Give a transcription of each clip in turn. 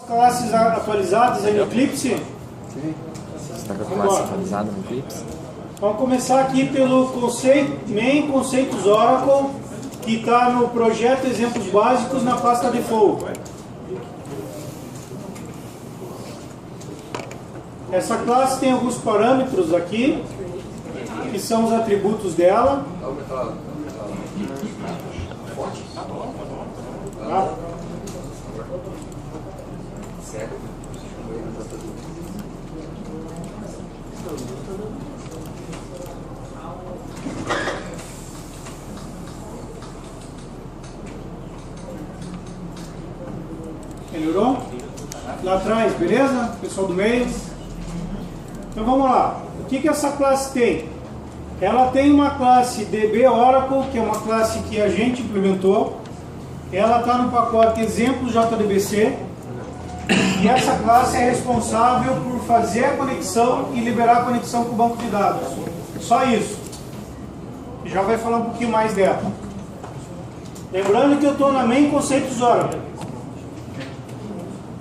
Classes atualizadas aí no Eclipse? Sim. Está com a classe atualizada no Eclipse? Vamos começar aqui pelo main conceitos Oracle, que está no projeto Exemplos Básicos na pasta Default. Essa classe tem alguns parâmetros aqui, que são os atributos dela. Tá? Melhorou? Lá atrás, beleza? Pessoal do meio. Então vamos lá. O que essa classe tem? Ela tem uma classe DB Oracle, que é uma classe que a gente implementou. Ela está no pacote Exemplos JDBC. E essa classe é responsável por fazer a conexão e liberar a conexão com o banco de dados. Só isso. Já vai falar um pouquinho mais dela. Lembrando que eu estou na main conceitos Oracle.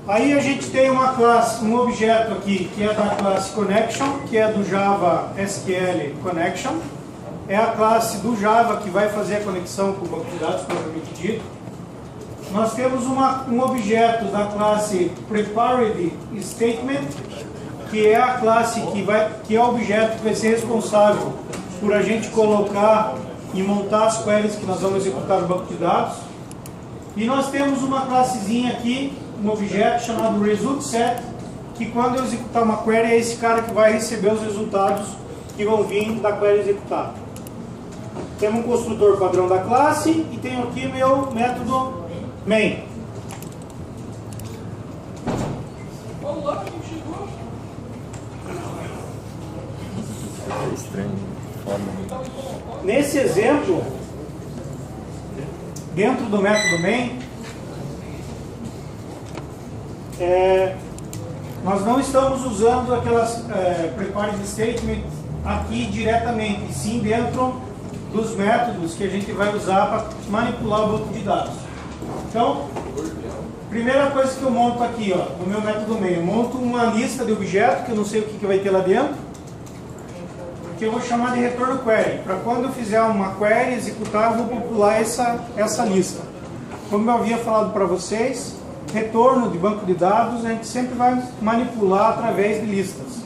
Aí a gente tem uma classe, um objeto aqui, que é da classe Connection, que é do Java SQL Connection. É a classe do Java que vai fazer a conexão com o banco de dados, propriamente dito. Nós temos um objeto da classe Prepared Statement, que é a classe que é o objeto que vai ser responsável por a gente colocar e montar as queries que nós vamos executar no banco de dados. E nós temos uma classezinha aqui, um objeto chamado ResultSet, que quando eu executar uma query, é esse cara que vai receber os resultados que vão vir da query executada. Temos um construtor padrão da classe e tenho aqui meu método main. Olá, quem chegou? É estranho. Nesse exemplo, dentro do método main, nós não estamos usando aquelas prepared statement aqui diretamente, sim dentro dos métodos que a gente vai usar para manipular o banco de dados. Então, primeira coisa que eu monto aqui, ó, no meu método main, eu monto uma lista de objetos, que eu não sei o que vai ter lá dentro, que eu vou chamar de retorno query. Para quando eu fizer uma query, executar, eu vou popular essa lista. Como eu havia falado para vocês, retorno de banco de dados a gente sempre vai manipular através de listas.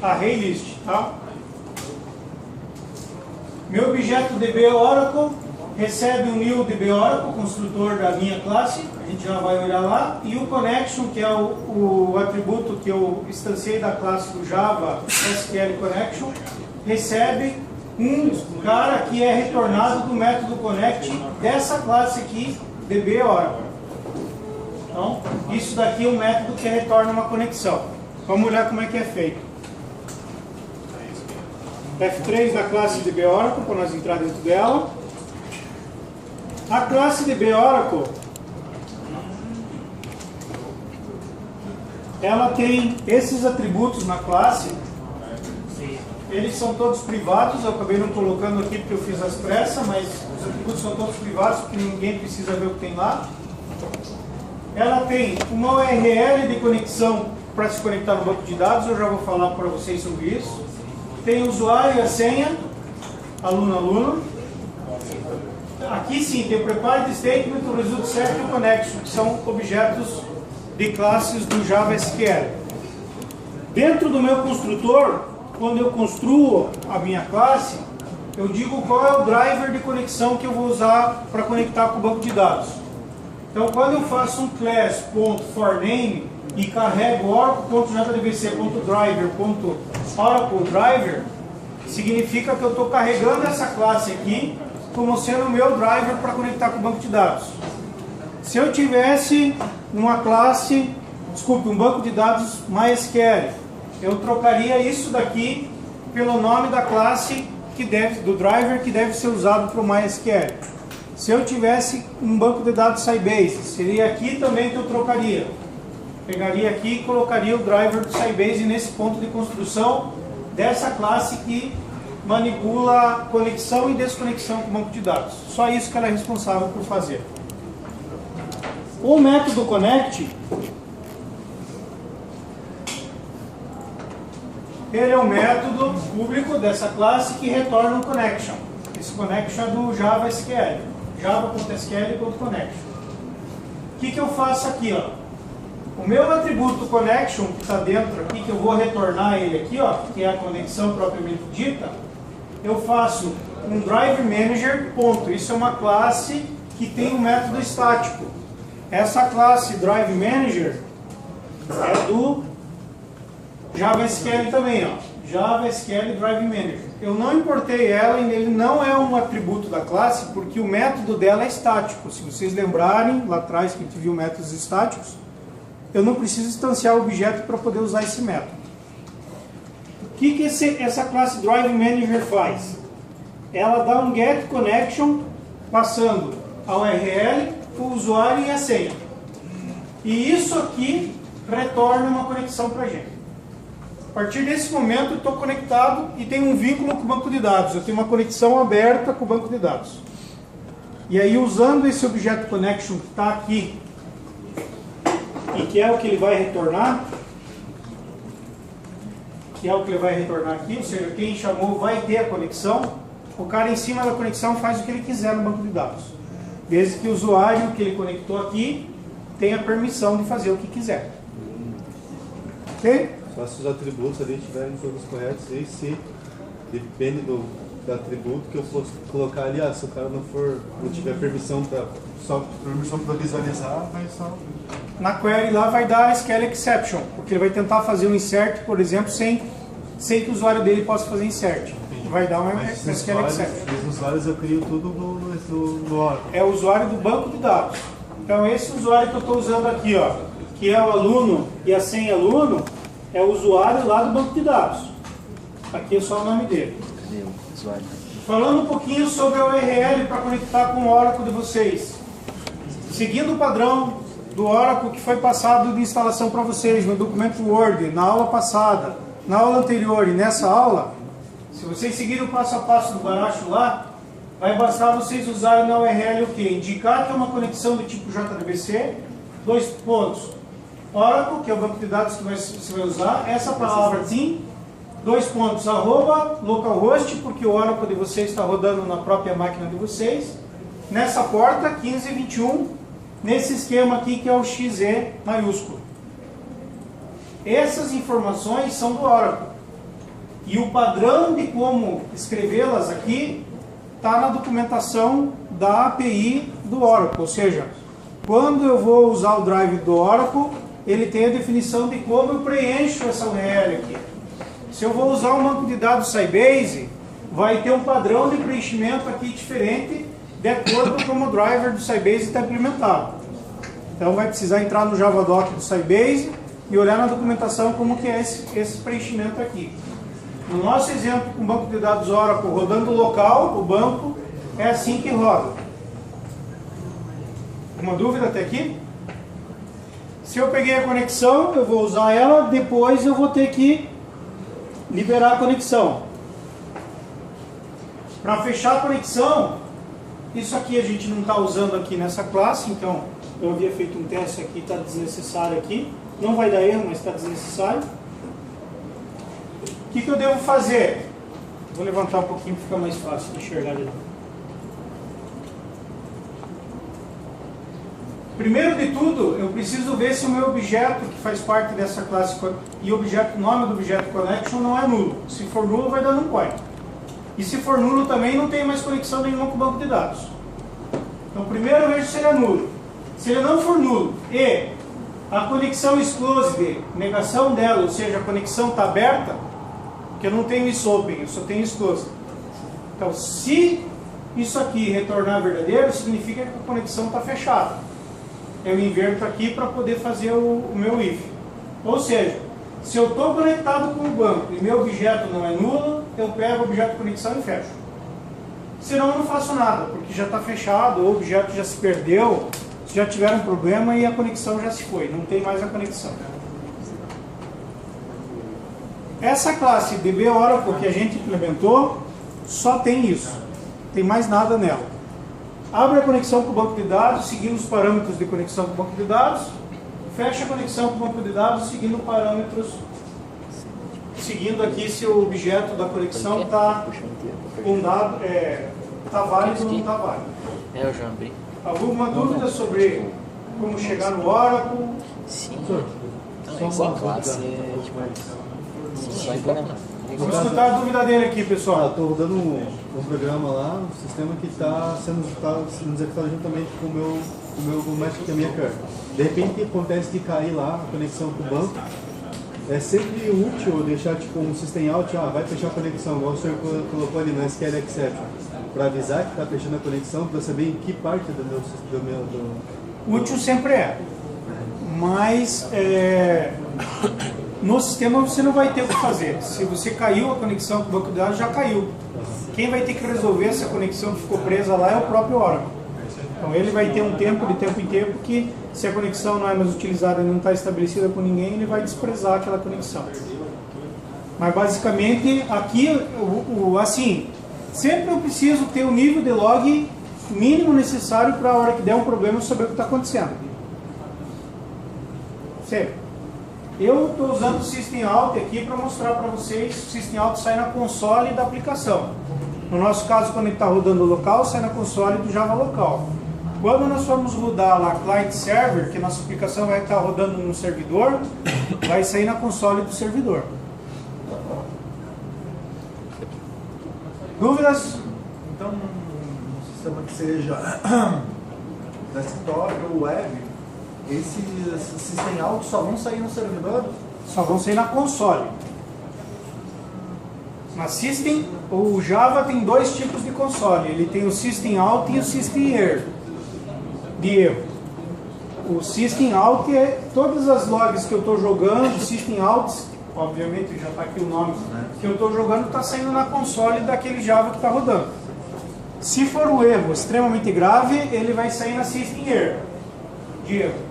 Array list, tá? Meu objeto DB Oracle recebe o new DB Oracle, construtor da minha classe, a gente já vai olhar lá, e o connection, que é o atributo que eu instanciei da classe do Java SQL Connection, recebe um cara que é retornado do método connect dessa classe aqui, DB Oracle. Então, isso daqui é um método que retorna uma conexão. Vamos olhar como é que é feito. F3 da classe DB Oracle, para nós entrar dentro dela. A classe DB Oracle, ela tem esses atributos na classe. Eles são todos privados, eu acabei não colocando aqui porque eu fiz às pressas, mas os atributos são todos privados, porque ninguém precisa ver o que tem lá. Ela tem uma URL de conexão para se conectar no banco de dados, eu já vou falar para vocês sobre isso. Tem o usuário e a senha, aluno. Aqui sim, tem o Prepared Statement, o ResultSet e o Connection, que são objetos de classes do Java SQL. Dentro do meu construtor, quando eu construo a minha classe, eu digo qual é o driver de conexão que eu vou usar para conectar com o banco de dados. Então, quando eu faço um class.forName e carrego oracle.jdbc.driver.oracleDriver, significa que eu estou carregando essa classe aqui como sendo o meu driver para conectar com o banco de dados. Se eu tivesse uma classe, um banco de dados MySQL, eu trocaria isso daqui pelo nome da classe do driver que deve ser usado para o MySQL. Se eu tivesse um banco de dados Sybase, seria aqui também que eu trocaria. Pegaria aqui e colocaria o driver do Sybase nesse ponto de construção dessa classe que manipula conexão e desconexão com o banco de dados. Só isso que ela é responsável por fazer. O método connect Ele é um método público dessa classe que retorna um connection. Esse connection é do Java SQL. Java.sql.connection. O que eu faço aqui, ó? O meu atributo connection que está dentro aqui, que eu vou retornar ele aqui, ó, que é a conexão propriamente dita, eu faço um drive manager, ponto. Isso é uma classe que tem um método estático. Essa classe drive manager é do Java SQL também, ó. Java SQL drive manager. Eu não importei ela e ele não é um atributo da classe porque o método dela é estático. Se vocês lembrarem, lá atrás que a gente viu métodos estáticos, eu não preciso instanciar o objeto para poder usar esse método. O que essa classe drive manager faz? Ela dá um get connection passando a URL, o usuário e a senha. E isso aqui retorna uma conexão para a gente. A partir desse momento eu estou conectado e tenho um vínculo com o banco de dados. Eu tenho uma conexão aberta com o banco de dados. E aí, usando esse objeto connection que está aqui, e que é o que ele vai retornar, ou seja, quem chamou vai ter a conexão, o cara em cima da conexão faz o que ele quiser no banco de dados. Desde que o usuário que ele conectou aqui tenha permissão de fazer o que quiser. Ok? Só se os atributos ali estiverem todos corretos, e se depende do atributo que eu fosse colocar ali, se o cara não tiver permissão para visualizar, vai só... Na query lá vai dar SQL exception, porque ele vai tentar fazer um insert, por exemplo, sem que o usuário dele possa fazer insert. Vai dar uma SQL exception. Os usuários eu crio tudo no Oracle. É o usuário do banco de dados. Então esse usuário que eu estou usando aqui, ó, que é o aluno e a senha aluno, é o usuário lá do banco de dados. Aqui é só o nome dele. Cadê o usuário? Falando um pouquinho sobre a URL para conectar com o Oracle de vocês. Seguindo o padrão do Oracle que foi passado de instalação para vocês no documento Word, na aula passada, na aula anterior e nessa aula, se vocês seguirem o passo a passo do Baracho lá, vai bastar vocês usarem na URL o quê? Indicar que é uma conexão do tipo JDBC, 2 pontos. Oracle, que é o banco de dados que você vai usar, essa palavra team, 2 pontos, @ localhost, porque o Oracle de vocês está rodando na própria máquina de vocês, nessa porta 1521, nesse esquema aqui que é o XE maiúsculo. Essas informações são do Oracle. E o padrão de como escrevê-las aqui está na documentação da API do Oracle, ou seja, quando eu vou usar o drive do Oracle, ele tem a definição de como eu preencho essa URL aqui. Se eu vou usar um banco de dados Sybase, vai ter um padrão de preenchimento aqui diferente, de acordo com como o driver do Sybase está implementado. Então vai precisar entrar no Javadoc do Sybase e olhar na documentação como que é esse preenchimento aqui. No nosso exemplo com o banco de dados Oracle rodando local, o banco, é assim que roda. Alguma dúvida até aqui? Se eu peguei a conexão, eu vou usar ela, depois eu vou ter que liberar a conexão. Para fechar a conexão, isso aqui a gente não está usando aqui nessa classe, então eu havia feito um teste aqui, está desnecessário aqui. Não vai dar erro, mas está desnecessário. O que eu devo fazer? Vou levantar um pouquinho para ficar mais fácil de enxergar de novo. Primeiro de tudo, eu preciso ver se o meu objeto que faz parte dessa classe e o nome do objeto connection não é nulo. Se for nulo, vai dar num point. E se for nulo também, não tem mais conexão nenhuma com o banco de dados. Então primeiro eu vejo se ele é nulo. Se ele não for nulo e a conexão exclusive, negação dela, ou seja, a conexão está aberta, porque eu não tenho isso open, eu só tenho exclusive. Então se isso aqui retornar verdadeiro, significa que a conexão está fechada. Eu inverto aqui para poder fazer o meu if. Ou seja, se eu estou conectado com o banco e meu objeto não é nulo, eu pego o objeto de conexão e fecho. Senão eu não faço nada, porque já está fechado, o objeto já se perdeu, já tiveram um problema e a conexão já se foi, não tem mais a conexão. Essa classe DB Oracle que a gente implementou, só tem isso, não tem mais nada nela. Abre a conexão com o banco de dados, seguindo os parâmetros de conexão com o banco de dados. Fecha a conexão com o banco de dados, seguindo parâmetros seguindo aqui se o objeto da conexão está tá válido ou não está válido. É, eu já abri. Alguma dúvida sobre como chegar no Oracle? Sim. Então, essa classe é demais. Só implementar. Vamos escutar a dúvida dele aqui, pessoal. Estou rodando um programa lá, um sistema que está sendo executado juntamente com o meu Magic, que é a minha carta. De repente acontece de cair lá a conexão com o banco. É sempre útil deixar tipo um system out, vai fechar a conexão, igual o senhor colocou ali no SQL Exception, para avisar que está fechando a conexão, para saber em que parte do meu... Útil sempre é, mas no sistema você não vai ter o que fazer. Se você caiu a conexão com o banco de dados, já caiu. Quem vai ter que resolver essa conexão que ficou presa lá é o próprio Oracle. Então ele vai ter um tempo em tempo que, se a conexão não é mais utilizada e não está estabelecida com ninguém, ele vai desprezar aquela conexão. Mas basicamente aqui, assim, sempre eu preciso ter o nível de log mínimo necessário para a hora que der um problema eu saber o que está acontecendo. Sempre. Eu estou usando o System Out aqui para mostrar para vocês que o System Out sai na console da aplicação. No nosso caso, quando ele está rodando local, sai na console do Java local. Quando nós formos rodar lá client server, que a nossa aplicação vai estar rodando no servidor, vai sair na console do servidor. Dúvidas? Então, um sistema que seja desktop ou web, esses System Out só vão sair no servidor? Só vão sair na console. Na System, o Java tem dois tipos de console. Ele tem o System Out e o System de erro. O System Out é todas as logs que eu estou jogando, System Out, obviamente já está aqui o nome, que eu estou jogando está saindo na console daquele Java que está rodando. Se for um erro extremamente grave, ele vai sair na System de erro.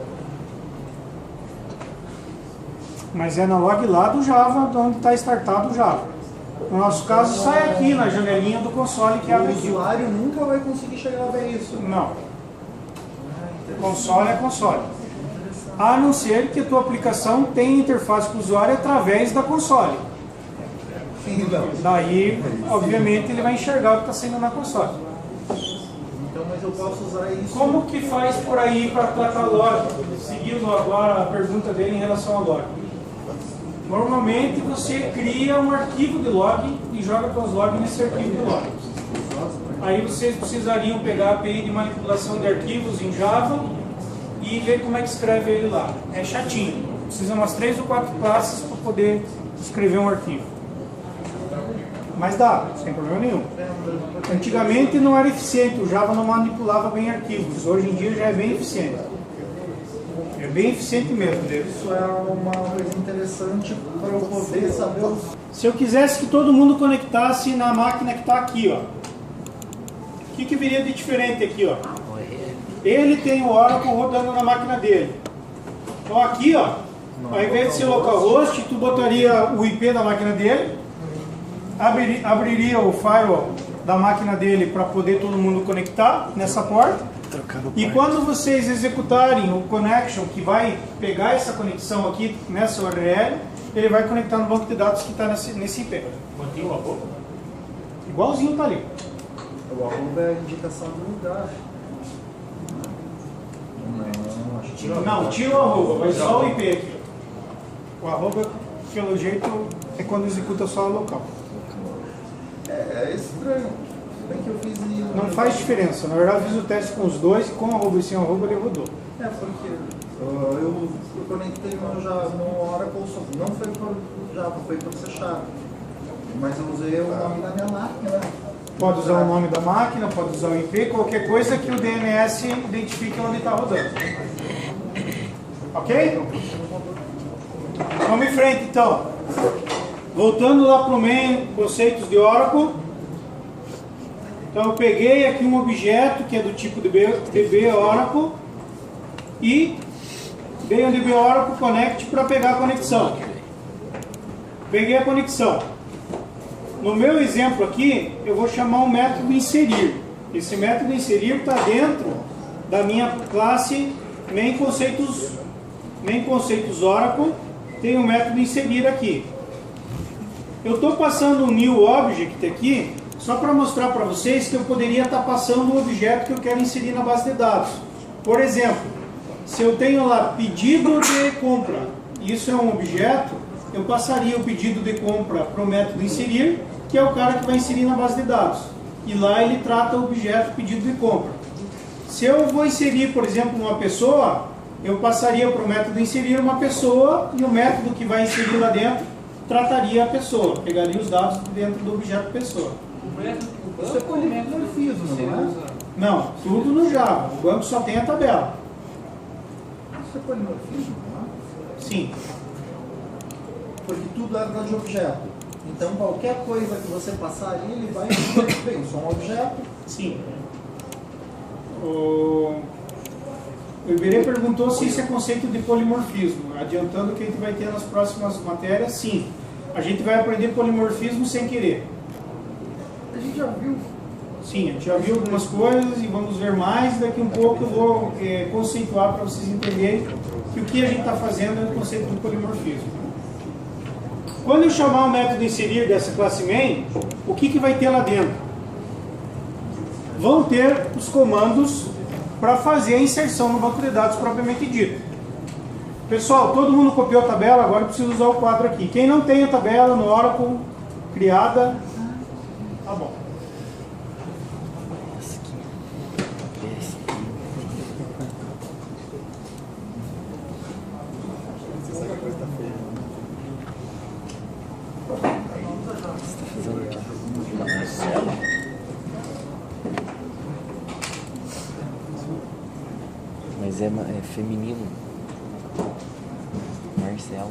Mas é na log lá do Java, de onde está startado o Java. No nosso caso, sai aqui na janelinha do console que abre aqui. O usuário nunca vai conseguir chegar a ver isso. Não. Console é console. A não ser que a tua aplicação tenha interface com o usuário através da console. Daí, obviamente, ele vai enxergar o que está saindo na console. Então, mas eu posso usar isso... Como que faz por aí para tratar log? Seguindo agora a pergunta dele em relação ao log. Normalmente você cria um arquivo de log e joga suas logs nesse arquivo de log. Aí vocês precisariam pegar a API de manipulação de arquivos em Java e ver como é que escreve ele lá. É chatinho. Precisa umas 3 ou 4 classes para poder escrever um arquivo. Mas dá, sem problema nenhum. Antigamente não era eficiente, o Java não manipulava bem arquivos. Hoje em dia já é bem eficiente. É bem eficiente mesmo. Isso é uma coisa interessante para eu poder saber os... Se eu quisesse que todo mundo conectasse na máquina que está aqui, ó. O que viria de diferente aqui, ó? Ele tem o Oracle rodando na máquina dele. Então aqui, ó, ao invés de ser localhost, tu botaria o IP da máquina dele, abriria o firewall da máquina dele para poder todo mundo conectar nessa porta. E quando vocês executarem o connection, que vai pegar essa conexão aqui nessa URL, ele vai conectar no banco de dados que está nesse IP. Mantém o arroba? Igualzinho está ali. O arroba é a indicação do lugar. Não, tira o arroba, vai só o IP aqui. O arroba, pelo jeito, é quando executa só o local. É estranho. Bem que eu fiz e... Não faz diferença. Na verdade, eu fiz o teste com os dois, com arroba e sem arroba, ele rodou. É, porque eu conectei no Oracle, não foi por Java, foi por C Sharp. Mas eu usei o nome da minha máquina. Pode usar o nome da máquina, pode usar o IP, qualquer coisa que o DNS identifique onde está rodando. Ok? Vamos em frente, então. Voltando lá para o main, conceitos de Oracle. Então eu peguei aqui um objeto que é do tipo DB Oracle e dei um DB Oracle Connect para pegar a conexão. Peguei a conexão. No meu exemplo aqui, eu vou chamar um método inserir. Esse método inserir está dentro da minha classe main conceitos Oracle. Tem o método inserir aqui. Eu estou passando um new object aqui, só para mostrar para vocês que eu poderia estar passando um objeto que eu quero inserir na base de dados. Por exemplo, se eu tenho lá pedido de compra, isso é um objeto, eu passaria o pedido de compra para o método inserir, que é o cara que vai inserir na base de dados. E lá ele trata o objeto pedido de compra. Se eu vou inserir, por exemplo, uma pessoa, eu passaria para o método inserir uma pessoa e o método que vai inserir lá dentro trataria a pessoa, pegaria os dados dentro do objeto pessoa. O método do Isso é banco ou o método polimorfismo, que você não é? usa? Não, tudo no Java. O banco só tem a tabela. Isso é polimorfismo, não é? Sim. Porque tudo é de objeto. Então qualquer coisa que você passar ali, ele vai bem, só um objeto. Sim. O Iberê perguntou se isso é conceito de polimorfismo. Adiantando que a gente vai ter nas próximas matérias, sim. A gente vai aprender polimorfismo sem querer. A gente já viu. Sim, a gente já viu algumas coisas e vamos ver mais. Daqui um pouco eu vou conceituar para vocês entenderem que o que a gente está fazendo é o conceito do polimorfismo. Quando eu chamar o método inserir dessa classe main, o que vai ter lá dentro? Vão ter os comandos para fazer a inserção no banco de dados propriamente dito. Pessoal, todo mundo copiou a tabela, agora eu preciso usar o quadro aqui. Quem não tem a tabela no Oracle criada, tá bom. Mas é feminino. Marcelo.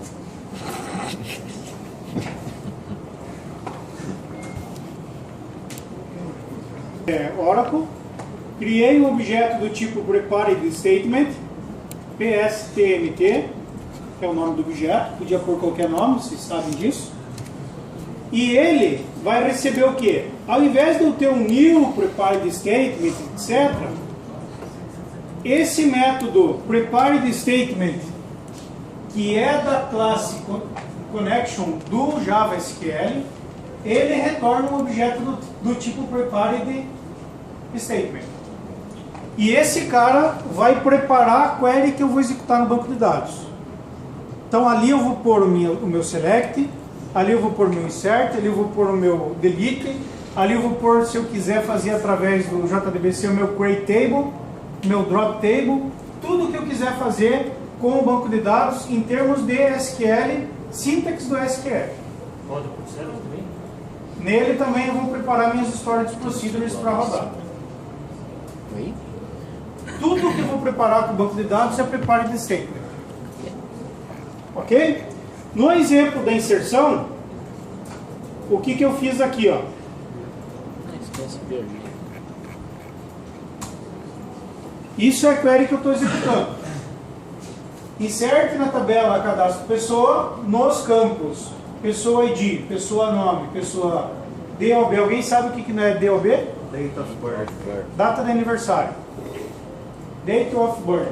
Oracle, criei um objeto do tipo Prepared Statement, PSTMT, que é o nome do objeto, podia pôr qualquer nome, vocês sabem disso. E ele vai receber o quê? Ao invés de eu ter um new Prepared Statement, etc., esse método Prepared Statement, que é da classe Connection do JavaSQL, ele retorna um objeto do tipo Prepared Statement. E esse cara vai preparar a query que eu vou executar no banco de dados. Então ali eu vou pôr o meu select, ali eu vou pôr o meu insert, ali eu vou pôr o meu delete, ali eu vou pôr, se eu quiser fazer através do JDBC, o meu create table, meu drop table, tudo que eu quiser fazer com o banco de dados em termos de SQL, sintaxe do SQL. Roda por céu também? Nele também eu vou preparar minhas storage procedures para rodar. Oi? Tudo que eu vou preparar com o banco de dados é prepare de statement. Ok? No exemplo da inserção, o que eu fiz aqui, ó? Isso é a query que eu estou executando. Insert na tabela cadastro pessoa nos campos pessoa ID, pessoa nome, pessoa DOB. Alguém sabe o que não é DOB? Date of birth. Data de aniversário. Date of birth.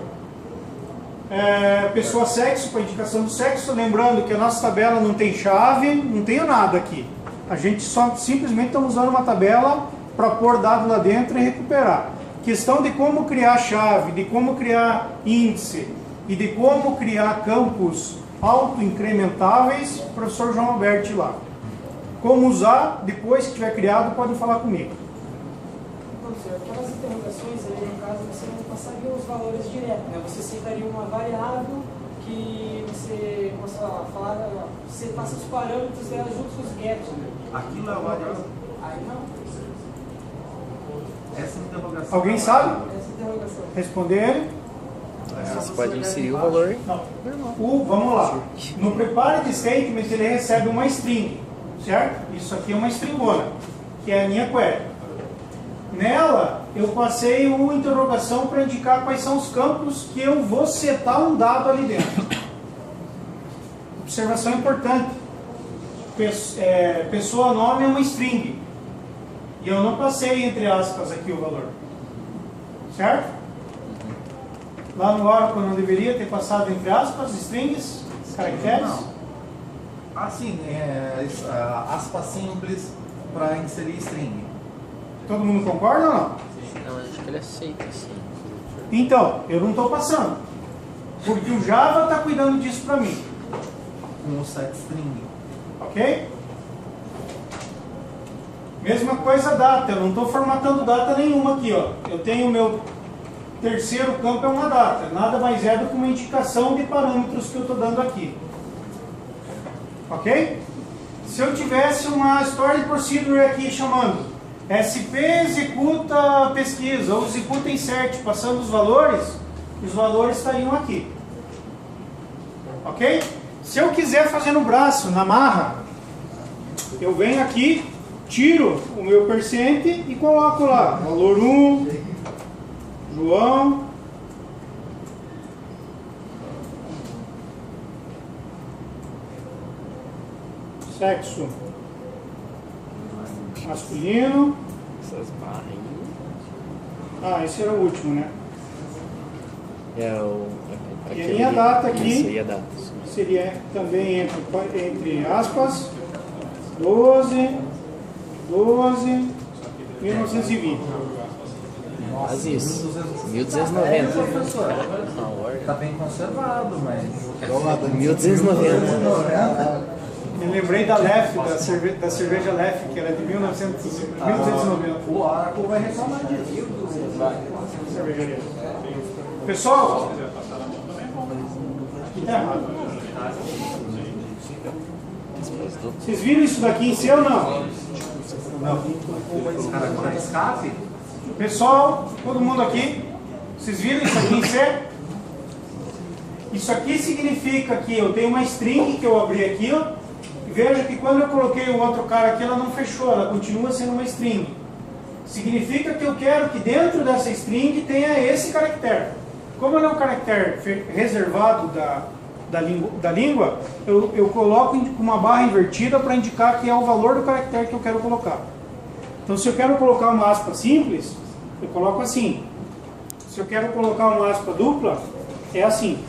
Pessoa sexo, para indicação do sexo. Lembrando que a nossa tabela não tem chave, não tem nada aqui. A gente só simplesmente está usando uma tabela para pôr dado lá dentro e recuperar. Questão de como criar chave, de como criar índice e de como criar campos auto-incrementáveis, o professor João Alberti lá. Como usar, depois que tiver criado, pode falar comigo. Professor, aquelas interrogações aí, no caso, você não passaria os valores direto, né? Você citaria uma variável que você, como você fala, você passa os parâmetros dela junto com os gaps, né? Aquilo é uma variável. Aí não. Essa interrogação. Alguém sabe? Essa interrogação. Responder? Você pode inserir o valor. Não. Vamos lá. No Prepared Statement ele recebe uma string, certo? Isso aqui é uma stringona, que é a minha query. Nela, eu passei uma interrogação para indicar quais são os campos que eu vou setar um dado ali dentro. Observação importante. Pessoa nome é uma string. E eu não passei entre aspas aqui o valor. Certo? Lá no Oracle eu não deveria ter passado entre aspas, strings, caracteres? Assim, aspas simples para inserir string. Todo mundo concorda ou não? Não, acho que ele aceita, sim. Então, eu não estou passando. Porque o Java está cuidando disso para mim. Com o setString. Ok? Mesma coisa data. Eu não estou formatando data nenhuma aqui. Ó. Eu tenho o meu terceiro campo é uma data. Nada mais é do que uma indicação de parâmetros que eu estou dando aqui. Ok? Se eu tivesse uma story procedure aqui chamando SP executa pesquisa ou executa insert, passando os valores estariam aqui. Ok? Se eu quiser fazer no braço, na marra, eu venho aqui, tiro o meu percent e coloco lá valor 1, João, sexo masculino. Essas barras aí. Esse era o último, né? É o. E a minha data aqui Isso aí é data. seria também entre aspas 12/1920. Quase isso. É, 1290. professor. Na ordem. Tá bem conservado, mas... 1290. Eu lembrei da Lef, da cerveja Lef, que era de 1290. O Oracle vai reclamar disso. Cervejaria. Pessoal, aqui tá errado. Vocês viram isso daqui em C ou não? Os caras com escape? Pessoal, todo mundo aqui, vocês viram isso aqui em C? Isso aqui significa que eu tenho uma string que eu abri aqui, ó, e veja que quando eu coloquei o outro cara aqui, ela não fechou, ela continua sendo uma string. Significa que eu quero que dentro dessa string tenha esse caractere. Como ele é um caractere reservado da língua, eu coloco uma barra invertida para indicar que é o valor do caractere que eu quero colocar. Então, se eu quero colocar uma aspa simples, eu coloco assim. Se eu quero colocar uma aspa dupla, é assim.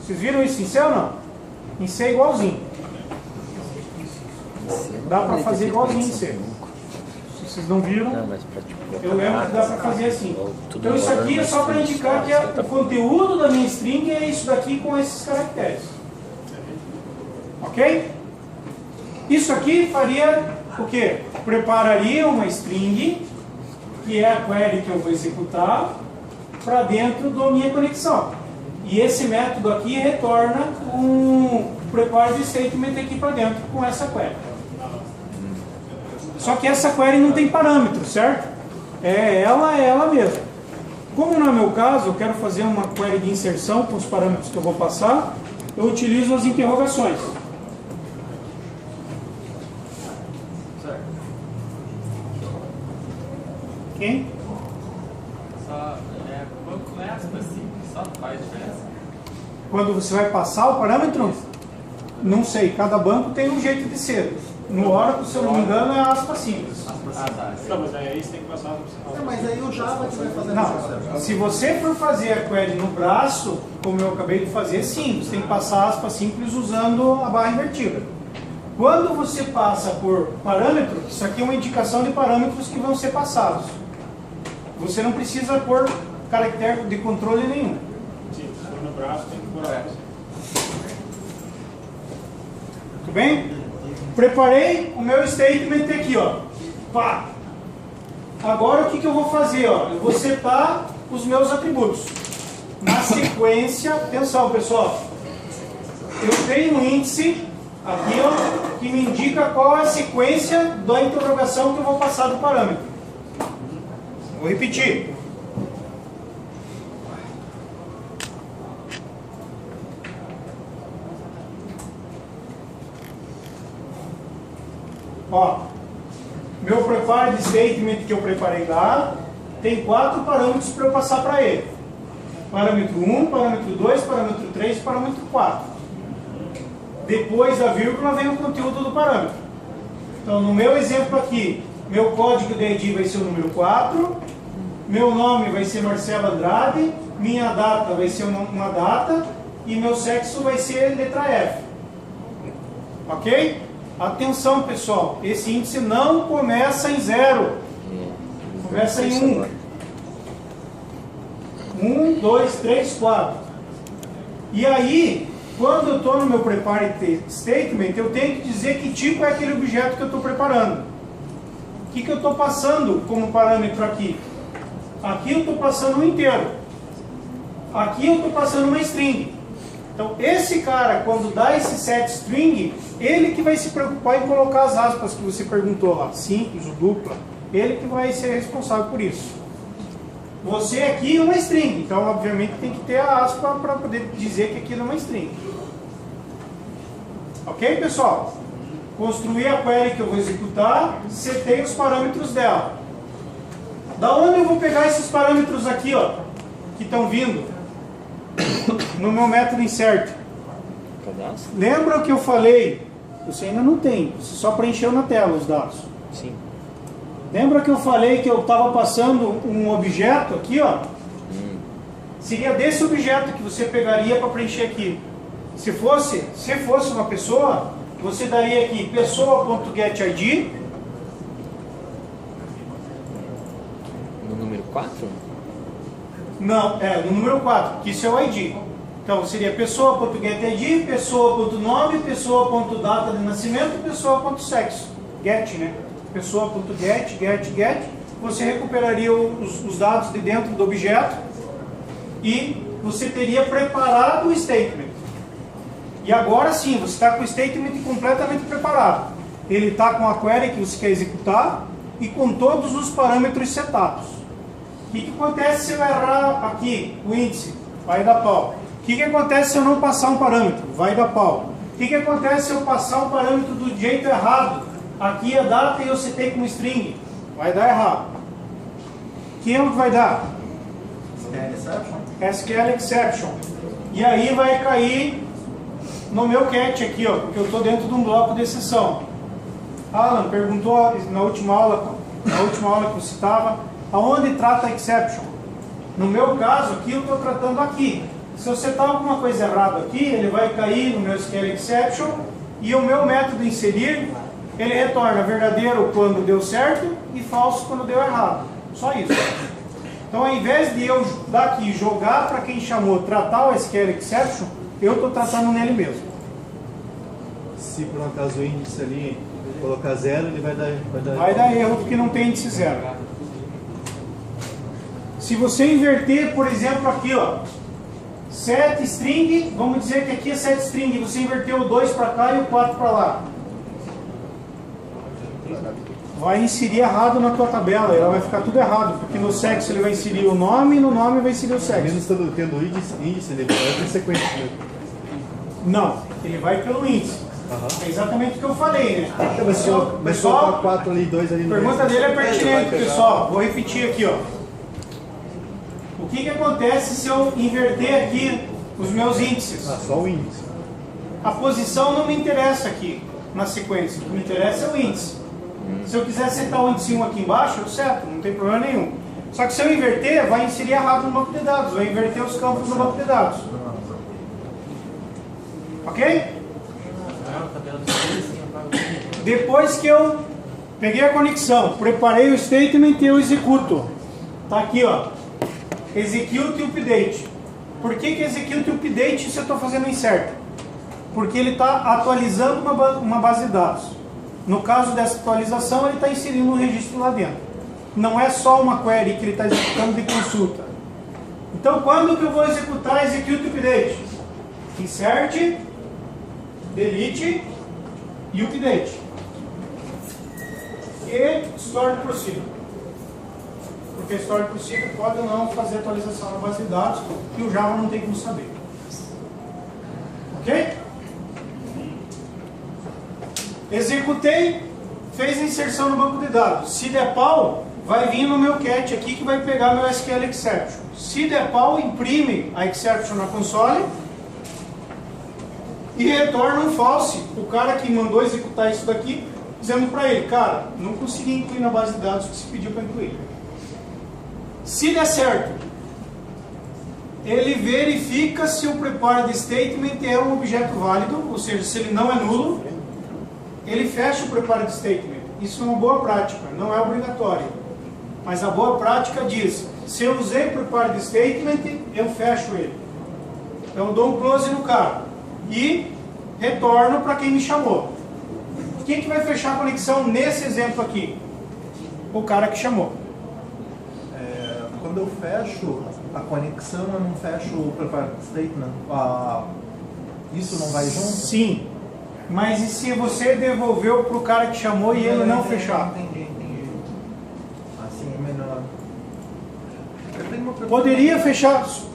Vocês viram isso em C ou não? Em C é igualzinho. Dá para fazer igualzinho em C. Se vocês não viram, Não, mas pra, tipo, eu lembro que dá para fazer assim. tudo Então, isso valor aqui é mais só para triste, indicar que o conteúdo da minha string é isso daqui com esses caracteres. Ok? Isso aqui faria o quê? Prepararia uma string, que é a query que eu vou executar, para dentro da minha conexão. E esse método aqui retorna um prepared statement aqui para dentro com essa query. Só que essa query não tem parâmetro, certo? É ela mesma. Como no meu caso, eu quero fazer uma query de inserção com os parâmetros que eu vou passar, eu utilizo as interrogações. Quem? Só, banco com aspas simples, só faz diferença. Quando você vai passar o parâmetro? Não sei, cada banco tem um jeito de ser. No Oracle, se eu não me engano, é aspa simples. Não, mas aí você tem que passar Mas aí o Java que vai fazer Não, se você for fazer a query no braço, como eu acabei de fazer, sim, você tem que passar aspa simples usando a barra invertida. Quando você passa por parâmetro, isso aqui é uma indicação de parâmetros que vão ser passados. Você não precisa pôr caractere de controle nenhum. Sim, se for no braço, tem que pôr aspas. Tudo bem? Preparei o meu statement aqui, ó. Pá. Agora o que eu vou fazer? Ó? Eu vou setar os meus atributos. Na sequência, atenção pessoal, eu tenho um índice aqui, ó, que me indica qual é a sequência da interrogação que eu vou passar do parâmetro. Vou repetir. Ó, meu prepared statement que eu preparei lá tem 4 parâmetros para eu passar para ele. Parâmetro 1, parâmetro 2, parâmetro 3 e parâmetro 4. Depois da vírgula vem o conteúdo do parâmetro. Então, no meu exemplo aqui, meu código de ID vai ser o número 4, meu nome vai ser Marcelo Andrade, minha data vai ser uma data e meu sexo vai ser letra F. Ok? Atenção, pessoal, esse índice não começa em 0, começa em 1. 1, 2, 3, 4. E aí, quando eu estou no meu Prepare Statement, eu tenho que dizer que tipo é aquele objeto que eu estou preparando. O que eu estou passando como parâmetro aqui? Aqui eu estou passando um inteiro. Aqui eu estou passando uma string. Então, esse cara, quando dá esse set string, ele que vai se preocupar em colocar as aspas que você perguntou lá, simples ou dupla. Ele que vai ser responsável por isso. Você aqui é uma string, então obviamente tem que ter a aspa para poder dizer que aquilo é uma string. Ok, pessoal? Construí a query que eu vou executar, setei os parâmetros dela. Da onde eu vou pegar esses parâmetros aqui, ó, que estão vindo no meu método insert? Cadastro? Lembra o que eu falei? Você ainda não tem, você só preencheu na tela os dados. Sim. Lembra que eu falei que eu estava passando um objeto aqui, ó? Seria desse objeto que você pegaria para preencher aqui. Se fosse uma pessoa, você daria aqui pessoa.getID. No número 4? Não, no número 4, que isso é o ID. Então seria pessoa.getID, pessoa.nome, pessoa.data de nascimento, pessoa.sexo. Get, né? Pessoa.get, get. Você recuperaria os dados de dentro do objeto e você teria preparado o statement. E agora sim, você está com o statement completamente preparado. Ele está com a query que você quer executar e com todos os parâmetros setados. O que acontece se eu errar aqui o índice? Vai dar pau. O que acontece se eu não passar um parâmetro? Vai dar pau. O que acontece se eu passar um parâmetro do jeito errado? Aqui a data e eu citei como string. Vai dar errado. Que erro vai dar? SQL Exception. E aí vai cair no meu cat aqui, ó, porque eu estou dentro de um bloco de exceção. Alan perguntou na última aula que você estava, aonde trata exception? No meu caso aqui, eu estou tratando aqui. Se eu setar alguma coisa errada aqui, ele vai cair no meu SQL Exception e o meu método inserir, ele retorna verdadeiro quando deu certo e falso quando deu errado. Só isso. Então, ao invés de eu daqui jogar para quem chamou tratar o SQL Exception, eu estou tratando nele mesmo. Se por um acaso o índice ali colocar 0, ele vai dar... Vai dar erro porque não tem índice 0. Se você inverter, por exemplo, aqui, ó, set string, vamos dizer que aqui é set string, você inverteu o 2 para cá e o 4 para lá. Vai inserir errado na tua tabela, ela vai ficar tudo errado, porque no sexo ele vai inserir o nome e no nome vai inserir o sexo. Mesmo estando tendo o índice, ele vai ter sequência mesmo. Não, ele vai pelo índice. É exatamente o que eu falei, né? Mas só 4 ali, 2 ali no A pergunta meio. dele é pertinente, pessoal. Vou repetir aqui, ó. O que acontece se eu inverter aqui os meus índices? Só o índice. A posição não me interessa aqui na sequência. O que me interessa é o índice. Se eu quiser setar o índice 1 aqui embaixo, eu seto, não tem problema nenhum. Só que se eu inverter, vai inserir errado no banco de dados, vai inverter os campos no banco de dados. Ok? Depois que eu peguei a conexão, preparei o statement e eu executo. Tá aqui, ó. Execute update. Por que execute update se eu estou fazendo insert? Porque ele está atualizando uma base de dados. No caso dessa atualização, ele está inserindo um registro lá dentro. Não é só uma query que ele está executando de consulta. Então, quando que eu vou executar execute update? Insert, delete e update. E store procedure. Porque store procedure pode ou não fazer atualização na base de dados e o Java não tem como saber. Ok? Executei, fez a inserção no banco de dados. Se der pau, vai vir no meu cat aqui que vai pegar meu SQL Exception. Se der pau, imprime a exception na console e retorna um false. O cara que mandou executar isso daqui, dizendo para ele, cara, não consegui incluir na base de dados que se pediu para incluir. Se der certo, ele verifica se o prepare de statement é um objeto válido, ou seja, se ele não é nulo. ele fecha o prepared statement. Isso é uma boa prática, não é obrigatório. Mas a boa prática diz, se eu usei o prepared statement, eu fecho ele. Então eu dou um close no cara e retorno para quem me chamou. Quem que vai fechar a conexão nesse exemplo aqui? O cara que chamou. Quando eu fecho a conexão, eu não fecho o prepared statement. Isso não vai junto? Sim. Mas e se você devolveu para o cara que chamou e ele não fechar? Entendi. Assim é melhor. Eu tenho uma pergunta.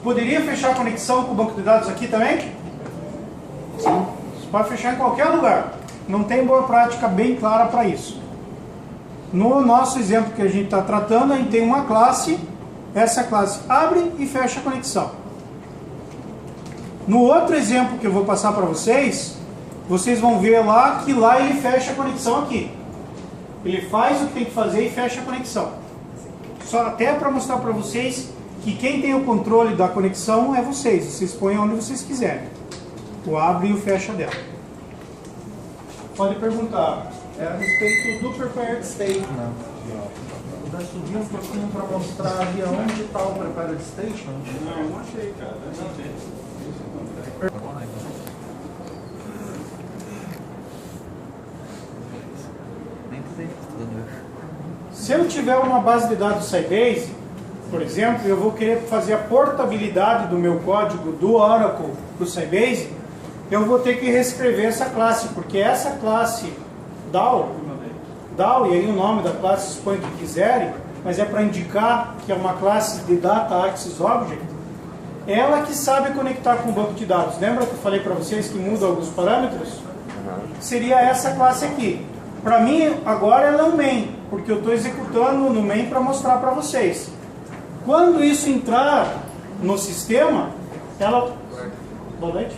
Poderia fechar a conexão com o banco de dados aqui também? Sim. Você pode fechar em qualquer lugar. Não tem boa prática bem clara para isso. No nosso exemplo que a gente está tratando, a gente tem uma classe. Essa classe abre e fecha a conexão. No outro exemplo que eu vou passar para vocês, vocês vão ver lá que lá ele fecha a conexão aqui. Ele faz o que tem que fazer e fecha a conexão. Só até para mostrar para vocês que quem tem o controle da conexão é vocês. Vocês põem onde vocês quiserem. O abre e o fecha dela. Pode perguntar. É a respeito do prepared statement. Vai subir um pouquinho para mostrar ali onde está o prepared statement. Não achei, cara. Não achei. Se eu tiver uma base de dados Sybase, por exemplo, eu vou querer fazer a portabilidade do meu código do Oracle para o Sybase, eu vou ter que reescrever essa classe, porque essa classe DAO, e aí o nome da classe vocês põem o que quiserem, mas é para indicar que é uma classe de Data Access Object, ela que sabe conectar com o banco de dados. Lembra que eu falei para vocês que muda alguns parâmetros? Seria essa classe aqui. Para mim, agora ela é um main, porque eu estou executando no main para mostrar para vocês. Quando isso entrar no sistema, ela... Boa noite?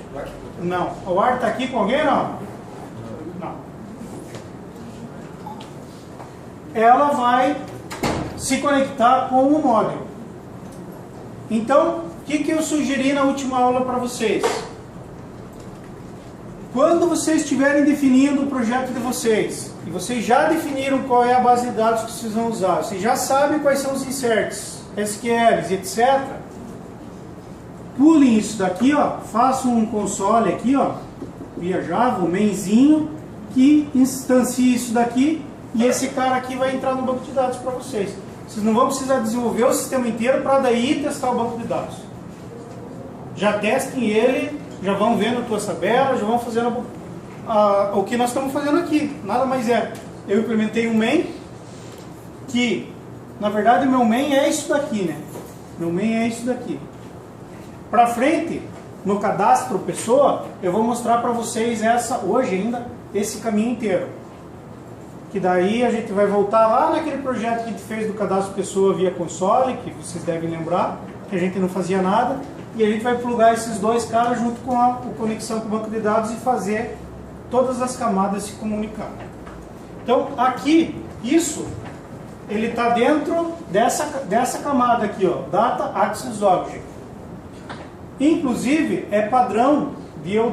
Não. O ar está aqui com alguém, não? Não. Ela vai se conectar com o módulo. Então, o que eu sugeri na última aula para vocês? Quando vocês estiverem definindo o projeto de vocês, e vocês já definiram qual é a base de dados que vocês vão usar, vocês já sabem quais são os inserts, SQLs, etc. Pulem isso daqui, ó, façam um console aqui, ó, via Java, um mainzinho, que instancie isso daqui, e esse cara aqui vai entrar no banco de dados para vocês. Vocês não vão precisar desenvolver o sistema inteiro para daí testar o banco de dados. Já testem ele, já vão vendo tuas tabelas, já vão fazendo o que nós estamos fazendo aqui. Nada mais é. Eu implementei um main, que, na verdade, meu main é isso daqui, né? Meu main é isso daqui. Para frente, no cadastro pessoa, eu vou mostrar para vocês hoje ainda, esse caminho inteiro. Que daí a gente vai voltar lá naquele projeto que a gente fez do cadastro pessoa via console, que vocês devem lembrar, que a gente não fazia nada, e a gente vai plugar esses dois caras junto com a conexão com o banco de dados e fazer todas as camadas se comunicar. Então, aqui, isso, ele está dentro dessa camada aqui, ó, Data Access Object. Inclusive, é padrão de eu